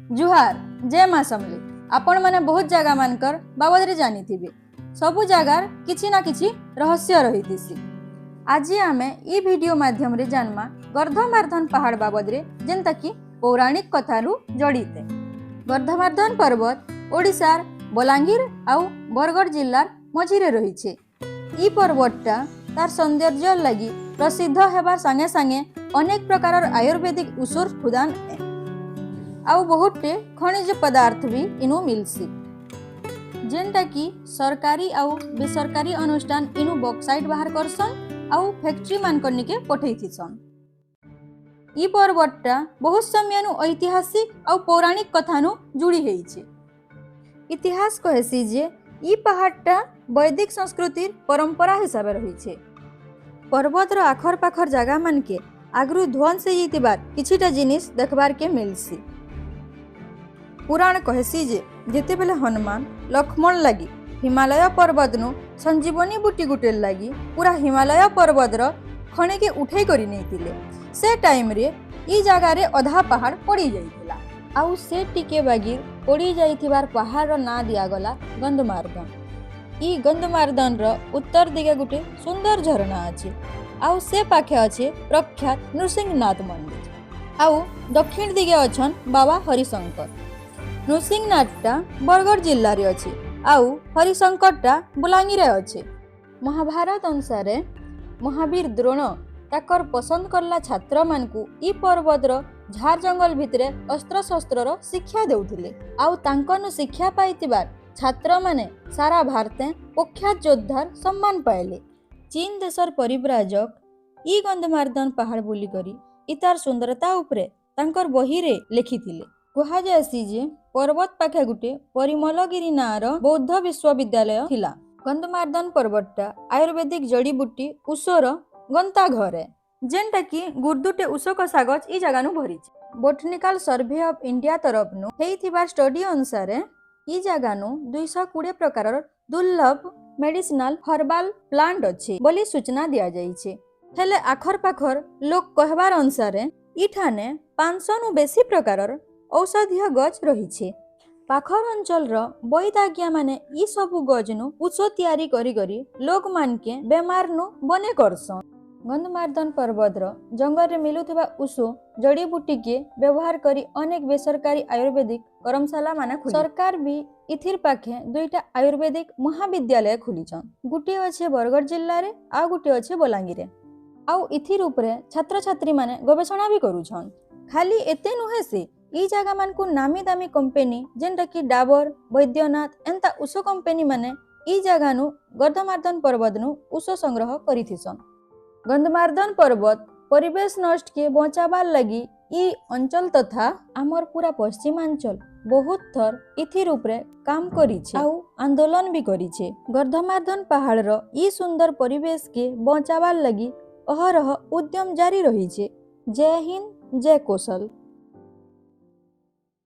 जुहार जय माँ समली आपण मैंने बहुत जगह मानकर बाबद जानी सबु जगार किछि ना किछि रहस्य रही। आज आमे ई वीडियो माध्यम रे जानमा गर्धमार्धन पहाड़ बाबद रे जेंता कि पौराणिक कथारू जड़ित। गर्धमार्धन पर्वत ओडिशार बलांगीर आउ बरगढ़ जिल्लार मझिरे रही। ई पर्वतटा तार सौंदर्य लगी प्रसिद्ध हेबार संगे संगे अनेक प्रकार आयुर्वेदिक ऊषर खुदान आउ बहुते खनिज पदार्थ भी इनु मिलसी, जेनटा कि सरकारी आउ बेसरकारी अनुष्ठान इनु बॉक्साइट बाहर करसन आउ फैक्ट्री मानकरनी के पठैथिसन। ई पर्वतटा बहुत समयनु ऐतिहासिक आउ पौराणिक कथानु जुड़ी हेइछे। इतिहास कहेसी जे ई पहाड़टा वैदिक संस्कृतिर परंपरा हिसाब रहीछे। पर्वतर आखर पाखर जगह मान के आगरू ध्वंस होइतिबार किछिटा जिनिस देखबार के मिलसी। पुराण कहेसी जे जेतेबेले हनुमान लक्ष्मण लगी हिमालय पर्वत नु संजीवनी बूटी गुटे लगी पूरा हिमालय पर्वतर खणे के उठे करी नैतिले। से टाइम रे ई जगह रे अधा पहाड़ पड़ी जाइतिला आउ से टिके बागी पड़ी जाइतिबार पहाड़ रो ना दिया गला गंधमार्धन। ई गंधमार्धन रो उत्तर दिगे गुटे सुंदर झरना अछि आउ से पाखे अछि प्रख्यात नृसिंहनाथ मंदिर आउ दक्षिण दिगे अछन बाबा हरिशंकर। नृसिंहनाथटा बरगढ़ जिल्ला रे अछि आउ हरिशंकरटा बलांगीर रे अछि। महाभारत अनुसार महावीर द्रोण ताकर पसंद करला छात्र मानकू ई पर्वतर झार जंगल भितरे अस्त्र शस्त्र शिक्षा देउथिले आउ तांकनु शिक्षा पाइतिबार छात्र माने सारा भारते प्रख्यात योद्धार सम्मान पाइले। चीन देशर परिव्राजक ई गंधमार्धन पहाड़ बुली करी इतार सुंदरता उपरे तांकर बही रे लिखिथिले। कहा जायसी जे पर्वत पाखे गुटे परिमलगिरी नार बौद्ध विश्वविद्यालय थिला। गंधमार्धन पर्वतटा आयुर्वेदिक जड़ीबूटी ऊषर गंता घर है, जेनटा कि गुर्दुटे ऊषक कागज ई जगानु भरिछि। बोटनिकल सर्वे ऑफ इंडिया तरफनु हेइथिबा स्टडी अनुसार ई जगानु 220 प्रकार दुर्लभ मेडिसिनल हर्बाल प्लांट अछि बोली सूचना दिया जाइछे। हेले आखर पाखर लोक कहबार अनुसार इठाने 500 नु बेसी प्रकार औषधीय गज रही। पाखर अंचल वैदाज्ञा माने ई सबु गज नु ऊष तैयारी करी करी लोक मान के बेमार नु बने करसन। गंधमार्धन पर्वत जंगल रे मिलुथिबा ऊष जड़ीबूटी के व्यवहार करी अनेक बेसरकारी आयुर्वेदिक कर्मशाला माने खुली। सरकार भी इथिर पाखे दुईटा आयुर्वेदिक महाविद्यालय खुलीछन। गुटे अच्छे बरगढ़ जिल्ला रे आ गुटे अच्छे बलांगीर रे आउ इथिर उपरे छात्र छात्री माने गवेषणा भी करूछन। खाली एते नुहे से ई जगह मान को नामी दामी कंपनी जेनटा कि डाबर वैद्यनाथ एंता ऊष कंपनी माने ई जगह नु गर्धमार्धन पर्वत नु ऊष संग्रह करिथिसन। गंधमार्धन पर्वत परिवेश नष्ट के बचाबार लगी ई अंचल तथा आमर पूरा पश्चिमांचल बहुत थर इथिर उपरे काम करिछे आउ आंदोलन भी करिछे। गर्धमार्धन पहाड़ रो ई सुंदर परिवेश के बचाबार लगी अहरह उद्यम जारी रहिछे। जय हिंद जय कौशल।